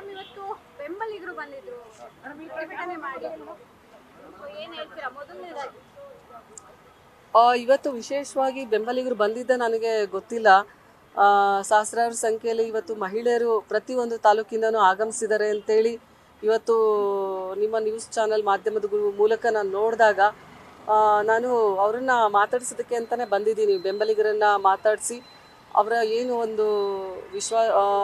Madam ಇವತ್ತು ಬೆಂಬಲಿಗರು ಬಂದಿದ್ರು ಪ್ರತಿಭಟನೆ ಮಾಡಿದ್ರು, ಏನ್ ಹೇಳ್ತೀರಾ? ಮೊದಲನೇದಾಗಿ ಇವತ್ತು ವಿಶೇಷವಾಗಿ ಬೆಂಬಲಿಗರು ಬಂದಿದ್ದ ನನಗೆ ಗೊತ್ತಿಲ್ಲ. ಸಹಸ್ರಾರು ಸಂಖ್ಯೆಯಲ್ಲಿ ಇವತ್ತು ಮಹಿಳೆಯರು ಪ್ರತಿಯೊಂದು ತಾಲೂಕಿಂದನೂ ಆಗಮಿಸಿದ್ದಾರೆ ಅಂತೇಳಿ ಇವತ್ತು ನಿಮ್ಮ ನ್ಯೂಸ್ ಚಾನಲ್ ಮಾಧ್ಯಮದ ಮೂಲಕ ನಾನು ನೋಡಿದಾಗ ನಾನು ಅವರನ್ನು ಮಾತಾಡಿಸೋದಕ್ಕೆ ಅಂತಲೇ ಬಂದಿದ್ದೀನಿ. ಬೆಂಬಲಿಗರನ್ನು ಮಾತಾಡಿಸಿ ಅವರ ಏನು ಒಂದು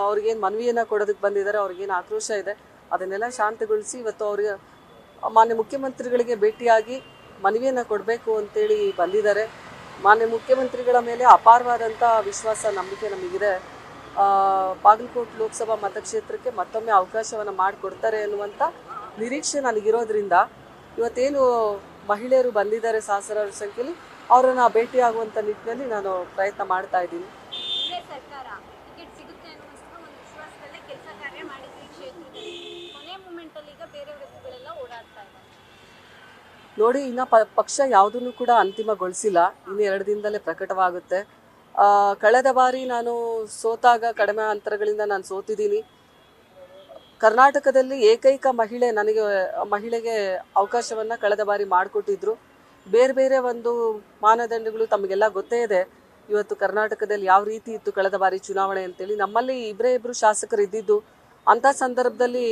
ಅವ್ರಿಗೇನು ಮನವಿಯನ್ನು ಕೊಡೋದಕ್ಕೆ ಬಂದಿದ್ದಾರೆ, ಅವ್ರಿಗೇನು ಆಕ್ರೋಶ ಇದೆ ಅದನ್ನೆಲ್ಲ ಶಾಂತಗೊಳಿಸಿ ಇವತ್ತು ಅವ್ರಿಗೆ ಮಾನ್ಯ ಮುಖ್ಯಮಂತ್ರಿಗಳಿಗೆ ಭೇಟಿಯಾಗಿ ಮನವಿಯನ್ನು ಕೊಡಬೇಕು ಅಂತೇಳಿ ಬಂದಿದ್ದಾರೆ. ಮಾನ್ಯ ಮುಖ್ಯಮಂತ್ರಿಗಳ ಮೇಲೆ ಅಪಾರವಾದಂಥ ವಿಶ್ವಾಸ, ನಂಬಿಕೆ ನಮಗಿದೆ. ಬಾಗಲಕೋಟೆ ಲೋಕಸಭಾ ಮತಕ್ಷೇತ್ರಕ್ಕೆ ಮತ್ತೊಮ್ಮೆ ಅವಕಾಶವನ್ನು ಮಾಡಿಕೊಡ್ತಾರೆ ಅನ್ನುವಂಥ ನಿರೀಕ್ಷೆ ನನಗಿರೋದ್ರಿಂದ ಇವತ್ತೇನು ಮಹಿಳೆಯರು ಬಂದಿದ್ದಾರೆ ಸಹಸ್ರಾರು ಸಂಖ್ಯೆಯಲ್ಲಿ ಅವರನ್ನು ಭೇಟಿಯಾಗುವಂಥ ನಿಟ್ಟಿನಲ್ಲಿ ನಾನು ಪ್ರಯತ್ನ ಮಾಡ್ತಾ ಇದ್ದೀನಿ. ಸರ್ಕಾರ ಟಿಕೆಟ್ ಸಿಗುತ್ತೆ ಅನ್ನುವಂತಹ ಒಂದು ವಿಶ್ವಾಸದಲ್ಲೇ ಕೆಲಸ ಕಾರ್ಯ ಮಾಡಿದ್ರಿ ಕ್ಷೇತ್ರದಲ್ಲಿ. ಕೊನೆ ಮೂಮೆಂಟ್ ಅಲ್ಲಿ ಈಗ ಬೇರೆ ವ್ಯಕ್ತಿಗಳೆಲ್ಲ ಓಡಾಡ್ತಾ ಇದ್ದಾರೆ. ನೋಡಿ, ಇನ್ನು ಪಕ್ಷ ಯಾವುದನ್ನು ಕೂಡ ಅಂತಿಮಗೊಳಿಸಿಲ್ಲ. ಇನ್ನು 2 ದಿನದಲ್ಲೇ ಪ್ರಕಟವಾಗುತ್ತೆ. ಕಳೆದ ಬಾರಿ ನಾನು ಸೋತಾಗ ಕಡಿಮೆ ಅಂತರಗಳಿಂದ ನಾನು ಸೋತಿದ್ದೀನಿ. ಕರ್ನಾಟಕದಲ್ಲಿ ಏಕೈಕ ಮಹಿಳೆಗೆ ಅವಕಾಶವನ್ನು ಕಳೆದ ಬಾರಿ ಮಾಡಿಕೊಟ್ಟಿದ್ರು. ಬೇರೆ ಬೇರೆ ಒಂದು ಮಾನದಂಡಗಳು ತಮಗೆಲ್ಲ ಗೊತ್ತೇ ಇದೆ. ಇವತ್ತು ಕರ್ನಾಟಕದಲ್ಲಿ ಯಾವ ರೀತಿ ಇತ್ತು ಕಳೆದ ಬಾರಿ ಚುನಾವಣೆ ಅಂತೇಳಿ. ನಮ್ಮಲ್ಲಿ ಇಬ್ಬರು ಶಾಸಕರು ಇದ್ದಿದ್ದು. ಅಂಥ ಸಂದರ್ಭದಲ್ಲಿ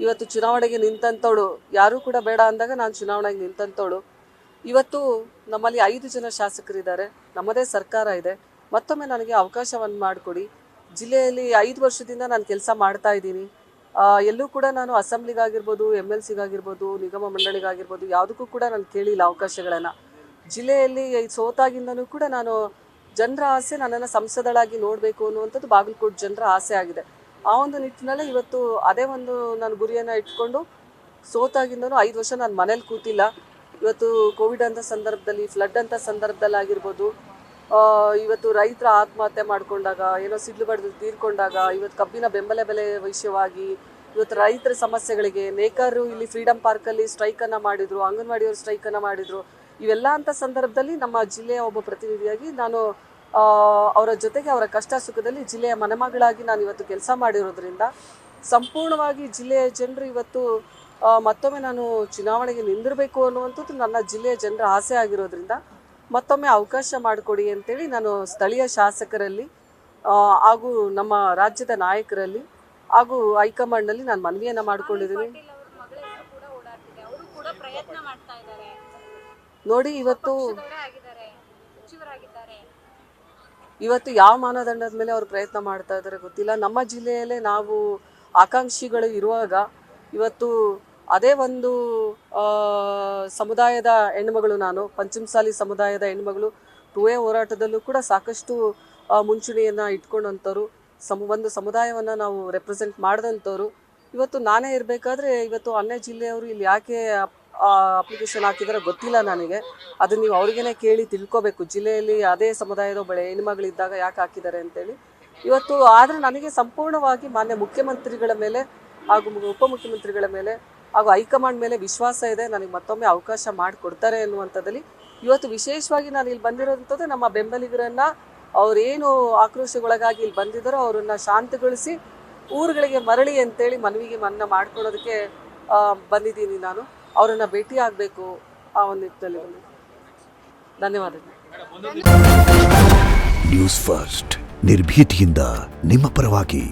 ಇವತ್ತು ಚುನಾವಣೆಗೆ ನಿಂತಂಥವಳು, ಯಾರೂ ಕೂಡ ಬೇಡ ಅಂದಾಗ ನಾನು ಚುನಾವಣೆಗೆ ನಿಂತಂಥವಳು. ಇವತ್ತು ನಮ್ಮಲ್ಲಿ 5 ಜನ ಶಾಸಕರಿದ್ದಾರೆ, ನಮ್ಮದೇ ಸರ್ಕಾರ ಇದೆ. ಮತ್ತೊಮ್ಮೆ ನನಗೆ ಅವಕಾಶವನ್ನು ಮಾಡಿಕೊಡಿ. ಜಿಲ್ಲೆಯಲ್ಲಿ 5 ವರ್ಷದಿಂದ ನಾನು ಕೆಲಸ ಮಾಡ್ತಾ ಇದ್ದೀನಿ. ಎಲ್ಲೂ ಕೂಡ ನಾನು ಅಸೆಂಬ್ಲಿಗಾಗಿರ್ಬೋದು, MLCಗಾಗಿರ್ಬೋದು, ನಿಗಮ ಮಂಡಳಿಗಾಗಿರ್ಬೋದು ಯಾವುದಕ್ಕೂ ಕೂಡ ನಾನು ಕೇಳಿಲ್ಲ ಅವಕಾಶಗಳನ್ನು. ಜಿಲ್ಲೆಯಲ್ಲಿ ಸೋತಾಗಿಂದನೂ ಕೂಡ ನಾನು ಜನರ ಆಸೆ, ನನ್ನನ್ನು ಸಂಸದಳಾಗಿ ನೋಡಬೇಕು ಅನ್ನುವಂಥದ್ದು ಬಾಗಲಕೋಟೆ ಜನರ ಆಸೆ ಆಗಿದೆ. ಆ ಒಂದು ನಿಟ್ಟಿನಲ್ಲಿ ಇವತ್ತು ಅದೇ ಒಂದು ನಾನು ಗುರಿಯನ್ನು ಇಟ್ಕೊಂಡು ಸೋತಾಗಿಂದನೂ 5 ವರ್ಷ ನಾನು ಮನೇಲಿ ಕೂತಿಲ್ಲ. ಇವತ್ತು ಕೋವಿಡ್ ಅಂತ ಸಂದರ್ಭದಲ್ಲಿ, ಫ್ಲಡ್ ಅಂತ ಸಂದರ್ಭದಲ್ಲಿ ಆಗಿರ್ಬೋದು, ಇವತ್ತು ರೈತರ ಆತ್ಮಹತ್ಯೆ ಮಾಡಿಕೊಂಡಾಗ, ಏನೋ ಸಿಡ್ಲು ಬಡ್ದು ತೀರ್ಕೊಂಡಾಗ, ಇವತ್ತು ಕಬ್ಬಿನ ಬೆಲೆ ವಿಷಯವಾಗಿ, ಇವತ್ತು ರೈತರ ಸಮಸ್ಯೆಗಳಿಗೆ ನೇಕಾರರು ಇಲ್ಲಿ ಫ್ರೀಡಮ್ ಪಾರ್ಕಲ್ಲಿ ಸ್ಟ್ರೈಕನ್ನು ಮಾಡಿದರು, ಅಂಗನವಾಡಿಯವರು ಸ್ಟ್ರೈಕನ್ನು ಮಾಡಿದರು. ಇವೆಲ್ಲ ಅಂಥ ಸಂದರ್ಭದಲ್ಲಿ ನಮ್ಮ ಜಿಲ್ಲೆಯ ಒಬ್ಬ ಪ್ರತಿನಿಧಿಯಾಗಿ ನಾನು ಅವರ ಜೊತೆಗೆ ಅವರ ಕಷ್ಟ ಸುಖದಲ್ಲಿ ಜಿಲ್ಲೆಯ ಮನೆಮಗಳಾಗಿ ನಾನು ಇವತ್ತು ಕೆಲಸ ಮಾಡಿರೋದ್ರಿಂದ ಸಂಪೂರ್ಣವಾಗಿ ಜಿಲ್ಲೆಯ ಜನರು ಇವತ್ತು ಮತ್ತೊಮ್ಮೆ ನಾನು ಚುನಾವಣೆಗೆ ನಿಂದಿರಬೇಕು ಅನ್ನುವಂಥದ್ದು ನನ್ನ ಜಿಲ್ಲೆಯ ಜನರ ಆಸೆ ಆಗಿರೋದ್ರಿಂದ ಮತ್ತೊಮ್ಮೆ ಅವಕಾಶ ಮಾಡಿಕೊಡಿ ಅಂತೇಳಿ ನಾನು ಸ್ಥಳೀಯ ಶಾಸಕರಲ್ಲಿ ಹಾಗೂ ನಮ್ಮ ರಾಜ್ಯದ ನಾಯಕರಲ್ಲಿ ಹಾಗೂ ಹೈಕಮಾಂಡ್ನಲ್ಲಿ ನಾನು ಮನವಿಯನ್ನು ಮಾಡಿಕೊಂಡಿದ್ದೀನಿ. ನೋಡಿ, ಇವತ್ತು ಯಾವ ಮಾನದಂಡದ ಮೇಲೆ ಅವರು ಪ್ರಯತ್ನ ಮಾಡ್ತಾ ಇದ್ದಾರೆ ಗೊತ್ತಿಲ್ಲ. ನಮ್ಮ ಜಿಲ್ಲೆಯಲ್ಲೇ ನಾವು ಆಕಾಂಕ್ಷಿಗಳು ಇರುವಾಗ ಇವತ್ತು ಅದೇ ಒಂದು ಸಮುದಾಯದ ಹೆಣ್ಮಗಳು, ನಾನು ಪಂಚಮಸಾಲಿ ಸಮುದಾಯದ ಹೆಣ್ಮಗಳು 2A ಹೋರಾಟದಲ್ಲೂ ಕೂಡ ಸಾಕಷ್ಟು ಮುಂಚೂಣಿಯನ್ನು ಇಟ್ಕೊಂಡಂಥವ್ರು, ಒಂದು ಸಮುದಾಯವನ್ನು ನಾವು ರೆಪ್ರೆಸೆಂಟ್ ಮಾಡಿದಂಥವ್ರು. ಇವತ್ತು ನಾನೇ ಇರಬೇಕಾದ್ರೆ ಇವತ್ತು ಅನ್ಯ ಜಿಲ್ಲೆಯವರು ಇಲ್ಲಿ ಯಾಕೆ ಅಪ್ಲಿಕೇಶನ್ ಹಾಕಿದಾರೆ ಗೊತ್ತಿಲ್ಲ ನನಗೆ. ಅದು ನೀವು ಅವ್ರಿಗೇನೆ ಕೇಳಿ ತಿಳ್ಕೊಬೇಕು. ಜಿಲ್ಲೆಯಲ್ಲಿ ಅದೇ ಸಮುದಾಯದ ಹೆಣ್ಮಗಳಿದ್ದಾಗ ಯಾಕೆ ಹಾಕಿದ್ದಾರೆ ಅಂತೇಳಿ. ಇವತ್ತು ಆದರೆ ನನಗೆ ಸಂಪೂರ್ಣವಾಗಿ ಮಾನ್ಯ ಮುಖ್ಯಮಂತ್ರಿಗಳ ಮೇಲೆ ಹಾಗೂ ಉಪಮುಖ್ಯಮಂತ್ರಿಗಳ ಮೇಲೆ ಹಾಗೂ ಹೈಕಮಾಂಡ್ ಮೇಲೆ ವಿಶ್ವಾಸ ಇದೆ. ನನಗೆ ಮತ್ತೊಮ್ಮೆ ಅವಕಾಶ ಮಾಡಿಕೊಡ್ತಾರೆ ಅನ್ನುವಂಥದ್ದಲ್ಲಿ ಇವತ್ತು ವಿಶೇಷವಾಗಿ ನಾನು ಇಲ್ಲಿ ಬಂದಿರೋಂಥದ್ದು ನಮ್ಮ ಬೆಂಬಲಿಗರನ್ನು, ಅವರೇನು ಆಕ್ರೋಶಗೊಳಗಾಗಿ ಇಲ್ಲಿ ಬಂದಿದ್ದಾರೋ ಅವರನ್ನು ಶಾಂತಗೊಳಿಸಿ ಊರುಗಳಿಗೆ ಮರಳಿ ಅಂತೇಳಿ ಮನವಿಗೆ ಮಾಡ್ಕೊಳ್ಳೋದಕ್ಕೆ ಬಂದಿದ್ದೀನಿ. ನಾನು ಅವರನ್ನು ಭೇಟಿ ಆಗಬೇಕು ಆ ಒಂದು ನಿಟ್ಟಿನಲ್ಲಿ ಬಂದು. ಧನ್ಯವಾದಗಳು. ನ್ಯೂಸ್ ಫಸ್ಟ್, ನಿರ್ಭೀತಿಯಿಂದ ನಿಮ್ಮ ಪರವಾಗಿ.